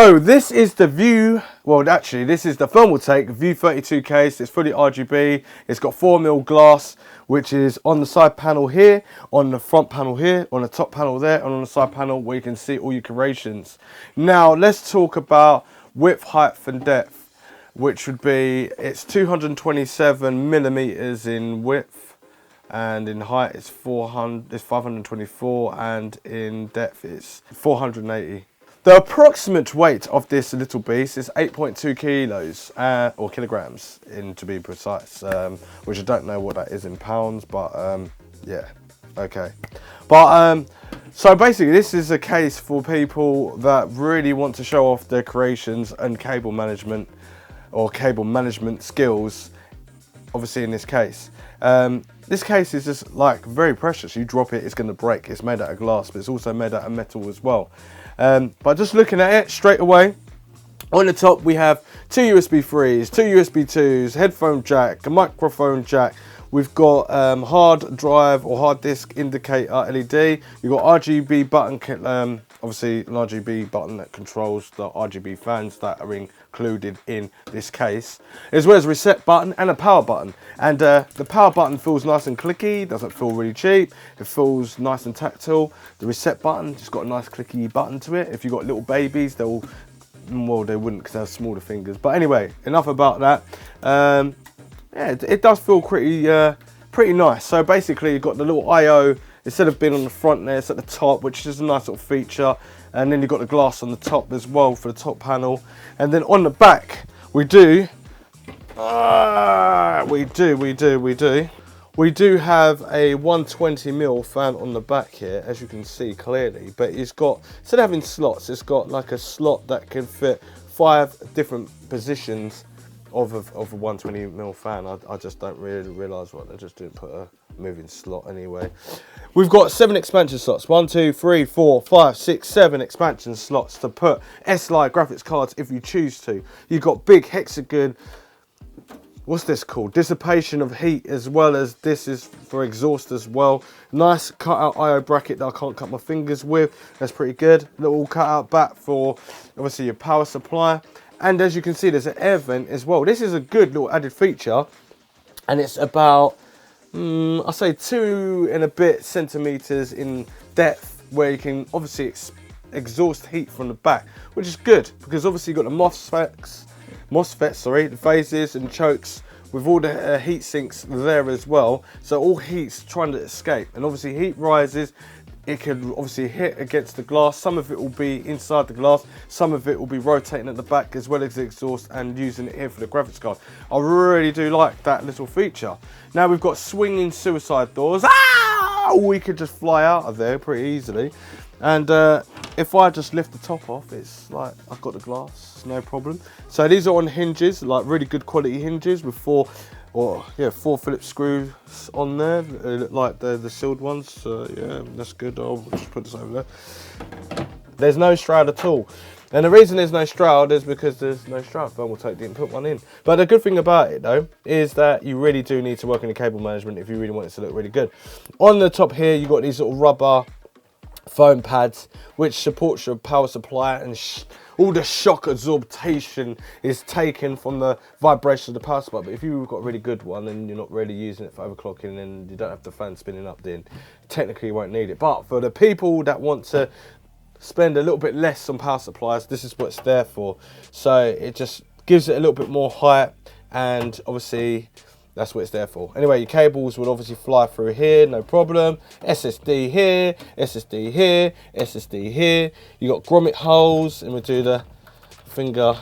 So this is the View, well actually this is the Thermaltake View 32 case. It's fully RGB, it's got 4mm glass, which is on the side panel here, on the front panel here, on the top panel there, and on the side panel where you can see all your creations. Now let's talk about width, height and depth, which would be, it's 227mm in width, and in height it's 524, and in depth it's 480. The approximate weight of this little beast is 8.2 kilos, or kilograms to be precise, which I don't know what that is in pounds, but yeah, okay. But so basically this is a case for people that really want to show off their creations and cable management or cable management skills, obviously in this case. This case is just like very precious. You drop it, it's going to break. It's made out of glass, but it's also made out of metal as well. But just looking at it straight away, on the top we have two USB 3s, two USB 2s, headphone jack, a microphone jack. We've got hard drive or hard disk indicator LED. You've got RGB button, obviously an RGB button that controls the RGB fans that are included in this case, as well as a reset button and a power button. And the power button feels nice and clicky, doesn't feel really cheap. It feels nice and tactile. The reset button just got a nice clicky button to it. If you've got little babies, they'll, well, they wouldn't because they have smaller fingers. But anyway, enough about that. Yeah, it does feel pretty nice. So basically you've got the little I/O, instead of being on the front there, it's at the top, which is a nice little feature. And then you've got the glass on the top as well for the top panel. And then on the back, we do have a 120mm fan on the back here, as you can see clearly. But it's got, instead of having slots, it's got like a slot that can fit 5 different positions of a 120mm fan. I just don't really realise what, they just didn't put a moving slot anyway. We've got 7 expansion slots, 1, 2, 3, 4, 5, 6, 7 expansion slots to put S-Line graphics cards if you choose to. You've got big hexagon, what's this called? Dissipation of heat, as well as this is for exhaust as well. Nice cutout I/O bracket that I can't cut my fingers with. That's pretty good. Little cutout back for obviously your power supply. And as you can see, there's an air vent as well. This is a good little added feature, and it's about, I'll say 2 and a bit centimeters in depth, where you can obviously exhaust heat from the back, which is good because obviously you've got the MOSFETs, the phases and chokes with all the heat sinks there as well. So all heat's trying to escape, and obviously heat rises. It can obviously hit against the glass. Some of it will be inside the glass. Some of it will be rotating at the back as well as the exhaust and using it here for the graphics card. I really do like that little feature. Now we've got swinging suicide doors. Ah! We could just fly out of there pretty easily. And if I just lift the top off, it's like I've got the glass, no problem. So these are on hinges, like really good quality hinges with 4 Phillips screws on there. They look like the sealed ones. So yeah, that's good. I'll just put this over there. There's no shroud at all. And the reason there's no shroud is because there's no shroud. Thermaltake didn't put one in. But the good thing about it though is that you really do need to work on the cable management if you really want it to look really good. On the top here, you've got these little rubber foam pads which supports your power supply, and all the shock absorption is taken from the vibration of the power supply. But if you've got a really good one and you're not really using it for overclocking and you don't have the fan spinning up, then technically you won't need it. But for the people that want to spend a little bit less on power supplies, this is what it's there for. So it just gives it a little bit more height, and obviously that's what it's there for. Anyway, your cables will obviously fly through here, no problem. SSD here, SSD here, SSD here. You got grommet holes, and we'll do the finger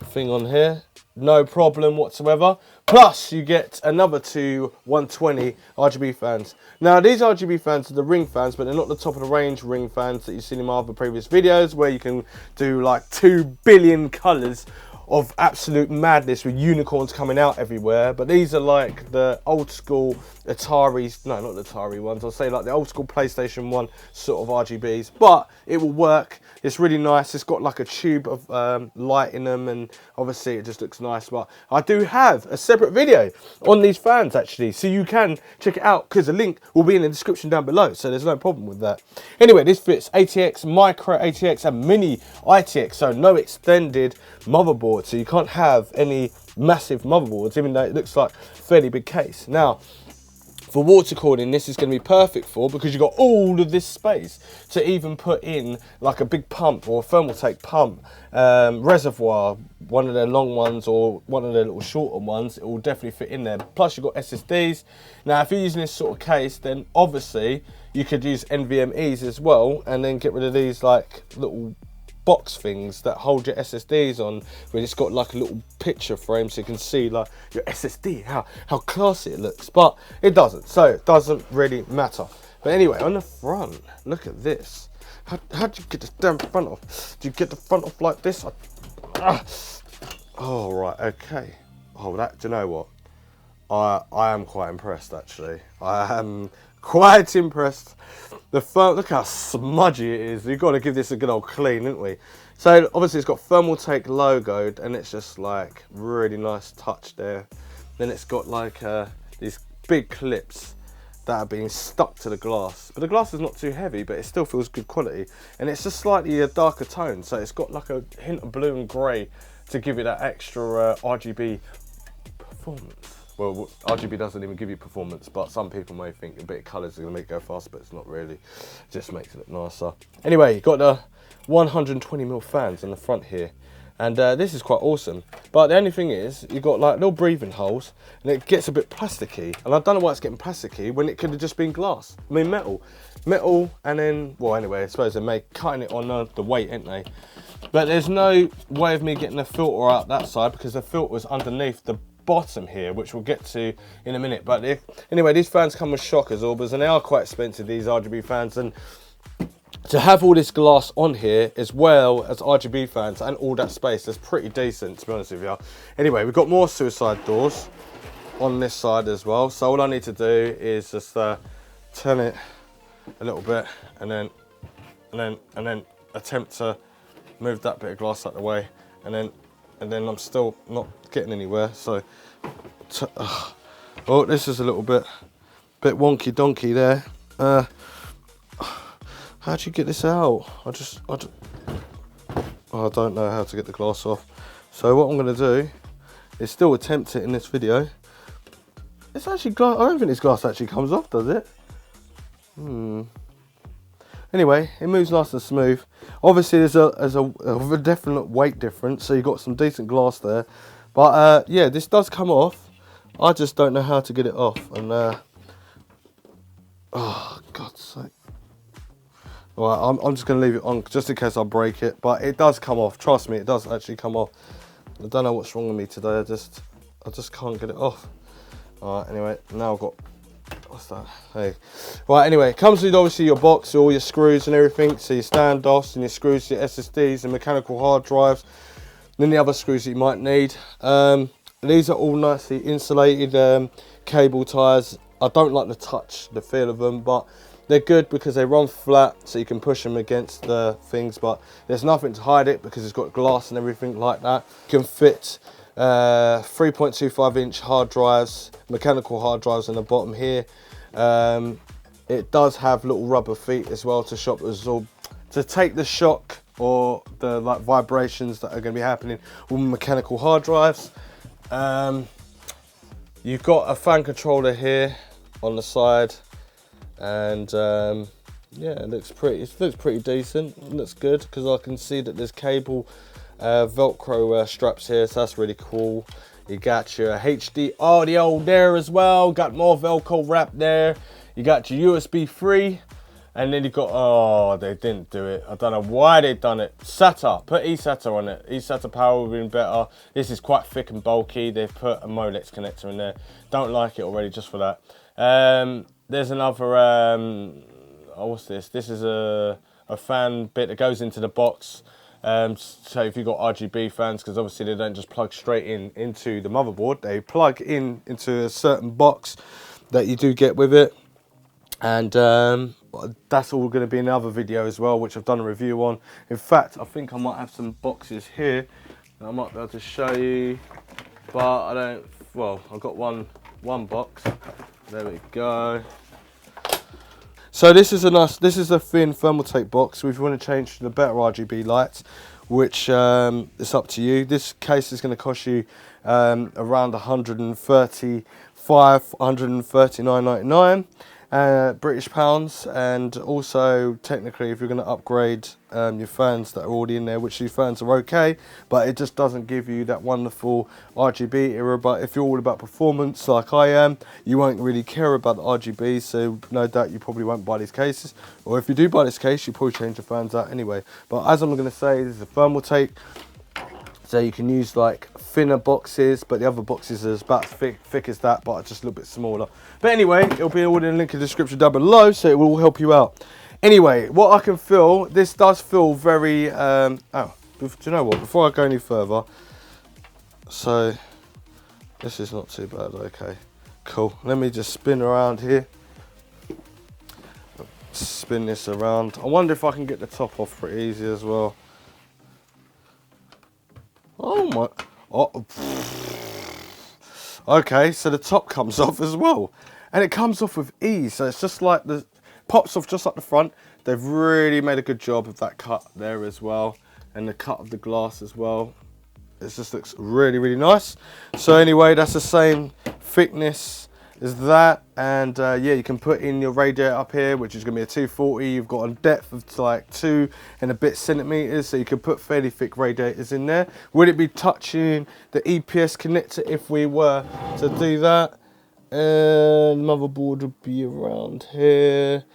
thing on here. No problem whatsoever. Plus, you get another 2 120 RGB fans. Now, these RGB fans are the ring fans, but they're not the top of the range ring fans that you've seen in my other previous videos, where you can do like 2 billion colours of absolute madness with unicorns coming out everywhere. But these are like the old school Ataris, no, not the Atari ones, I'll say like the old school PlayStation 1 sort of RGBs, but it will work. It's really nice. It's got like a tube of light in them, and obviously it just looks nice. But I do have a separate video on these fans actually, so you can check it out because the link will be in the description down below, so there's no problem with that. Anyway, this fits ATX, micro ATX and mini ITX, so no extended motherboard, so you can't have any massive motherboards, even though it looks like a fairly big case. Now, for water cooling, this is going to be perfect for, because you've got all of this space to even put in like a big pump or a Thermaltake pump reservoir, one of their long ones or one of their little shorter ones. It will definitely fit in there. Plus you've got SSDs. Now if you're using this sort of case, then obviously you could use NVMe's as well, and then get rid of these like little box things that hold your SSDs on, where it's got like a little picture frame so you can see like your SSD, how classy it looks. But it doesn't, so it doesn't really matter. But anyway, on the front, look at this. How'd you get this damn front off? Do you get the front off like this? Oh right, okay. Oh, that, do you know what, I am quite impressed actually. I am quite impressed. The front, look how smudgy it is. You've got to give this a good old clean, haven't we? So obviously it's got Thermaltake logoed, and it's just like really nice touch there. Then it's got like these big clips that are being stuck to the glass, but the glass is not too heavy, but it still feels good quality, and it's just slightly a darker tone, so it's got like a hint of blue and grey to give it that extra RGB performance. Well, RGB doesn't even give you performance, but some people may think a bit of colours are going to make it go faster, but it's not really. It just makes it look nicer. Anyway, you've got the 120mm fans in the front here, and this is quite awesome. But the only thing is, you've got like little breathing holes, and it gets a bit plasticky. And I don't know why it's getting plasticky when it could have just been glass. I mean metal, and then, well, anyway, I suppose they're cutting it on the weight, ain't they? But there's no way of me getting the filter out that side, because the filter's underneath the bottom here, which we'll get to in a minute. But anyway, these fans come with shock absorbers, and they are quite expensive, these RGB fans, and to have all this glass on here as well as RGB fans and all that space, that's pretty decent, to be honest with you. Anyway, we've got more suicide doors on this side as well, so all I need to do is just turn it a little bit, and then attempt to move that bit of glass out the way, and then I'm still not getting anywhere. So, oh, this is a little bit wonky donkey there. How'd you get this out? I don't know how to get the glass off. So what I'm gonna do is still attempt it in this video. It's actually glass. I don't think this glass actually comes off, does it? Anyway, it moves nice and smooth. Obviously, there's a definite weight difference, so you've got some decent glass there. But yeah, this does come off. I just don't know how to get it off. And oh, God's sake. Alright, I'm just going to leave it on just in case I break it. But it does come off. Trust me, it does actually come off. I don't know what's wrong with me today. I just can't get it off. Alright, anyway, now I've got... What's that? Hey. Right, anyway, it comes with obviously your box, all your screws and everything. So your standoffs and your screws, your SSDs and mechanical hard drives. And then the other screws that you might need. These are all nicely insulated cable ties. I don't like the feel of them, but they're good because they run flat, so you can push them against the things, but there's nothing to hide it because it's got glass and everything like that. You can fit 3.25-inch hard drives, mechanical hard drives in the bottom here. It does have little rubber feet as well to shock absorb, to take the shock or the like vibrations that are going to be happening with mechanical hard drives. You've got a fan controller here on the side, and yeah, it looks pretty decent. It looks good because I can see that there's cable Velcro straps here, so that's really cool. You got your HD audio there as well, got more Velcro wrap there. You got your USB 3, and then you got, oh, they didn't do it. I don't know why they done it. SATA, put eSATA on it. eSATA power would have been better. This is quite thick and bulky. They've put a Molex connector in there. Don't like it already just for that. There's another, oh, what's this? This is a fan bit that goes into the box. So if you've got RGB fans, because obviously they don't just plug straight into the motherboard, they plug into a certain box that you do get with it. And that's all going to be in another video as well, which I've done a review on. In fact, I think I might have some boxes here that I might be able to show you, but I don't. Well, I've got one box. There we go. So this is a thin Thermaltake box. If you want to change to the better RGB lights, which it's up to you. This case is going to cost you around 135, 139.99 British pounds. And also technically, if you're going to upgrade your fans that are already in there, which these fans are okay, but it just doesn't give you that wonderful RGB era. But if you're all about performance like I am, you won't really care about the RGB, so no doubt you probably won't buy these cases. Or if you do buy this case, you probably change the fans out anyway. But as I'm going to say, this is a Thermaltake, so you can use like thinner boxes, but the other boxes are about thick as that, but just a little bit smaller. But anyway, it'll be all in the link in the description down below, so it will help you out. Anyway, what I can feel, this does feel very, do you know what, before I go any further, so this is not too bad, okay, cool. Let me just spin around here, spin this around. I wonder if I can get the top off pretty easy as well. Oh my, oh. Okay, so the top comes off as well, and it comes off with ease, so it's just like the pops off just like the front. They've really made a good job of that cut there as well, and the cut of the glass as well. It just looks really, really nice. So anyway, that's the same thickness as that, and yeah, you can put in your radiator up here, which is going to be a 240. You've got a depth of like 2 and a bit centimeters, so you can put fairly thick radiators in there. Would it be touching the EPS connector if we were to do that? And motherboard would be around here.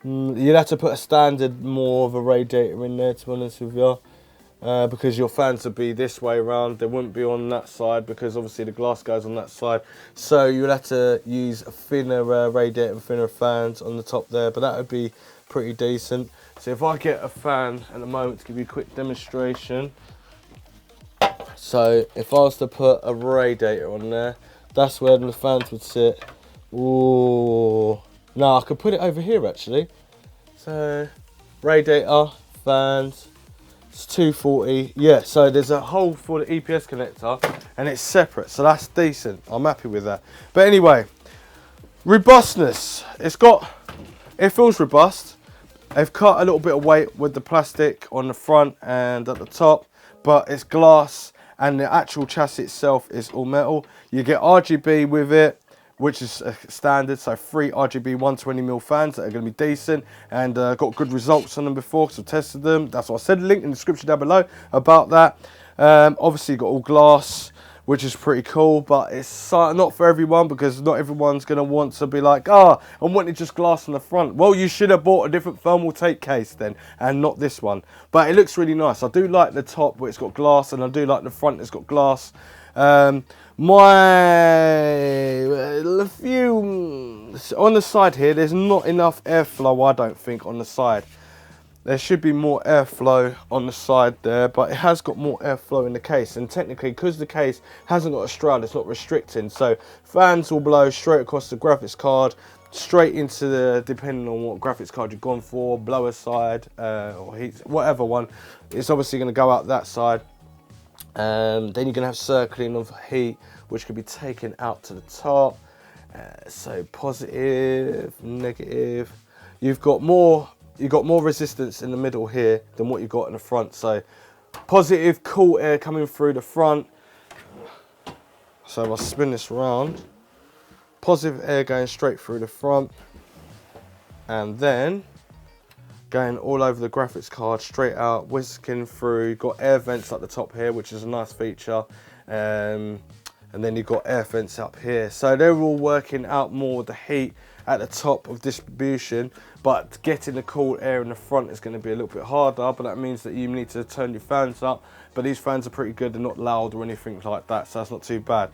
You'd have to put a standard, more of a radiator in there, to be honest with you, because your fans would be this way around. They wouldn't be on that side, because obviously the glass goes on that side. So you'd have to use a thinner radiator and thinner fans on the top there, but that would be pretty decent. So if I get a fan at the moment to give you a quick demonstration. So if I was to put a radiator on there, that's where the fans would sit. Ooh. No, I could put it over here actually. So, radiator, fans, it's 240. Yeah, so there's a hole for the EPS connector and it's separate, so that's decent. I'm happy with that. But anyway, robustness. It feels robust. They've cut a little bit of weight with the plastic on the front and at the top, but it's glass. And the actual chassis itself is all metal. You get RGB with it, which is standard, so 3 RGB 120mm fans that are going to be decent, and got good results on them before because I've tested them. That's what I said, link in the description down below about that. Obviously got all glass, which is pretty cool, but it's not for everyone, because not everyone's going to want to be like, I wanted just glass on the front. Well, you should have bought a different Thermaltake case then, and not this one. But it looks really nice. I do like the top where it's got glass, and I do like the front that's got glass. On the side here, there's not enough airflow, I don't think, on the side. There should be more airflow on the side there, but it has got more airflow in the case. And technically, because the case hasn't got a shroud, it's not restricting. So fans will blow straight across the graphics card, straight into the, depending on what graphics card you've gone for, blower side or heat, whatever one. It's obviously going to go out that side. Then you're going to have circling of heat, which can be taken out to the top. So positive, negative. You've got more resistance in the middle here than what you've got in the front. So positive cool air coming through the front. So if I spin this around, positive air going straight through the front, and then going all over the graphics card, straight out, whisking through. You've got air vents at the top here, which is a nice feature. And then you've got air vents up here. So they're all working out more the heat at the top of distribution, but getting the cool air in the front is going to be a little bit harder, but that means that you need to turn your fans up. But these fans are pretty good, they're not loud or anything like that, so that's not too bad.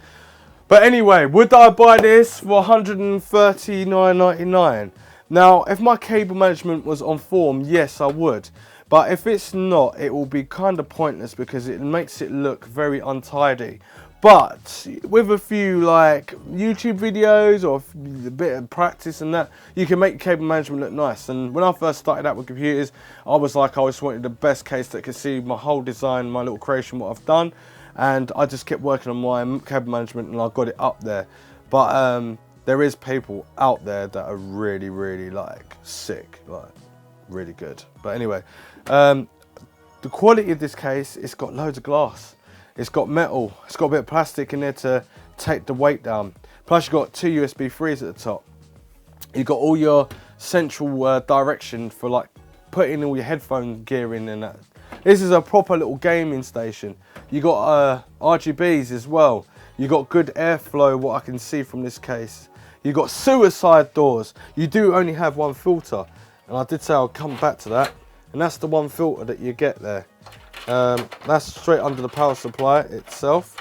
But anyway, would I buy this for $139.99? Now, if my cable management was on form, yes, I would. But if it's not, it will be kind of pointless because it makes it look very untidy. But with a few like YouTube videos or a bit of practice and that, you can make cable management look nice. And when I first started out with computers, I was like, I just wanted the best case that could see my whole design, my little creation, what I've done. And I just kept working on my cable management and I got it up there. But there is people out there that are really, really like sick, like really good. But anyway, the quality of this case, it's got loads of glass. It's got metal, it's got a bit of plastic in there to take the weight down. Plus you've got 2 USB 3s at the top. You've got all your central direction for like putting all your headphone gear in and that. This is a proper little gaming station. You got RGBs as well. You got good airflow, what I can see from this case. You got suicide doors. You do only have one filter. And I did say I'll come back to that. And that's the one filter that you get there. That's straight under the power supply itself.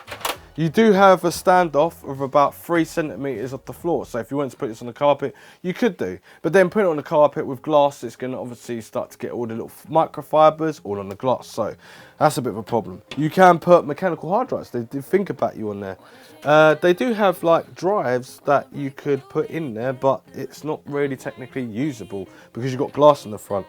You do have a standoff of about 3 centimeters off the floor. So if you wanted to put this on the carpet, you could do. But then put it on the carpet with glass, it's going to obviously start to get all the little microfibers all on the glass. So that's a bit of a problem. You can put mechanical hard drives. They do think about you on there. They do have like drives that you could put in there, but it's not really technically usable because you've got glass on the front.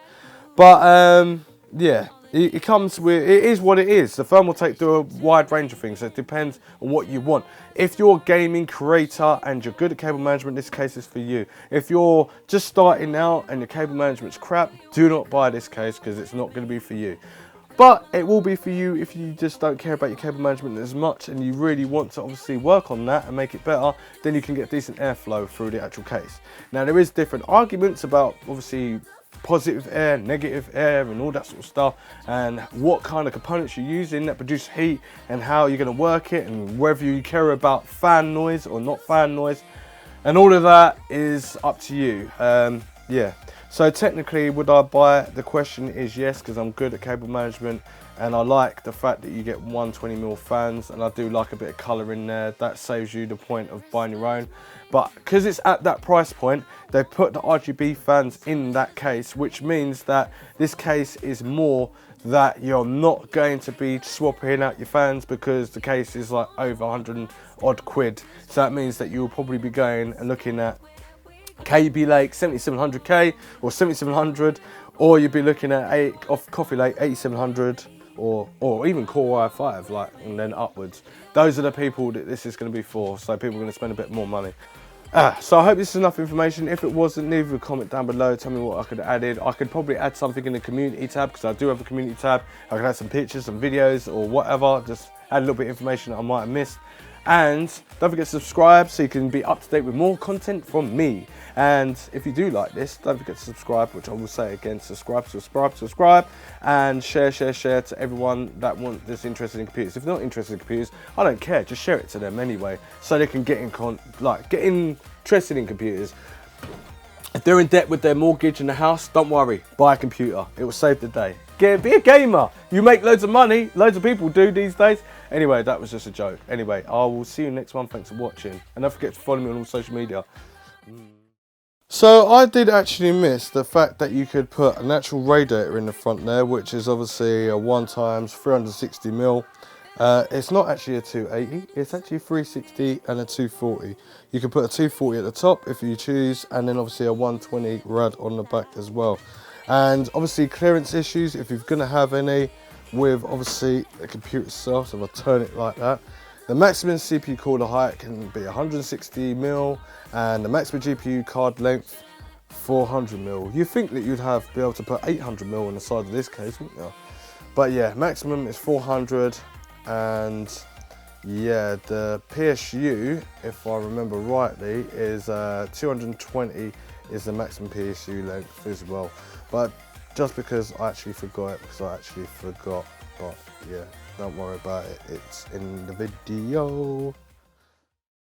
But yeah. It comes with, it is what it is. The Thermaltake do a wide range of things, so it depends on what you want. If you're a gaming creator and you're good at cable management, this case is for you. If you're just starting out and your cable management's crap, do not buy this case because it's not going to be for you. But it will be for you if you just don't care about your cable management as much and you really want to obviously work on that and make it better, then you can get decent airflow through the actual case. Now there is different arguments about obviously positive air, negative air and all that sort of stuff, and what kind of components you're using that produce heat and how you're going to work it, and whether you care about fan noise or not fan noise, and all of that is up to you. Yeah, so technically would I buy it? The question is yes, because I'm good at cable management and I like the fact that you get 120mm fans, and I do like a bit of colour in there. That saves you the point of buying your own. But because it's at that price point, they put the RGB fans in that case, which means that this case is more that you're not going to be swapping out your fans because the case is like over 100 odd quid. So that means that you'll probably be going and looking at KB Lake 7700K or 7700, or you'd be looking at Coffee Lake 8700 or even Core i5, like, and then upwards. Those are the people that this is going to be for, so people are going to spend a bit more money. So I hope this is enough information. If it wasn't, leave a comment down below, tell me what I could have added. I could probably add something in the community tab because I do have a community tab. I can add some pictures, some videos or whatever, just add a little bit of information that I might have missed. And don't forget to subscribe so you can be up to date with more content from me. And if you do like this, don't forget to subscribe, which I will say again, subscribe, and share to everyone that is interested in computers. If they're not interested in computers, I don't care, just share it to them anyway, so they can get interested in computers. If they're in debt with their mortgage in the house, don't worry, buy a computer, it will save the day. Be a gamer, you make loads of money, loads of people do these days. Anyway, that was just a joke. Anyway, I will see you next one, thanks for watching, and don't forget to follow me on all social media. So I did actually miss the fact that you could put an actual radiator in the front there, which is obviously a 1x 360mm. It's not actually a 280, it's actually a 360 and a 240. You can put a 240 at the top if you choose, and then obviously a 120 rad on the back as well. And obviously clearance issues, if you're going to have any, with obviously the computer itself, so if I turn it like that, the maximum CPU cooler height can be 160mm and the maximum GPU card length 400mm. You think that you'd be able to put 800mm on the side of this case, wouldn't you? But yeah, maximum is 400, and yeah, the PSU, if I remember rightly, is 220 is the maximum PSU length as well. But just because I actually forgot it, but yeah, don't worry about it, it's in the video.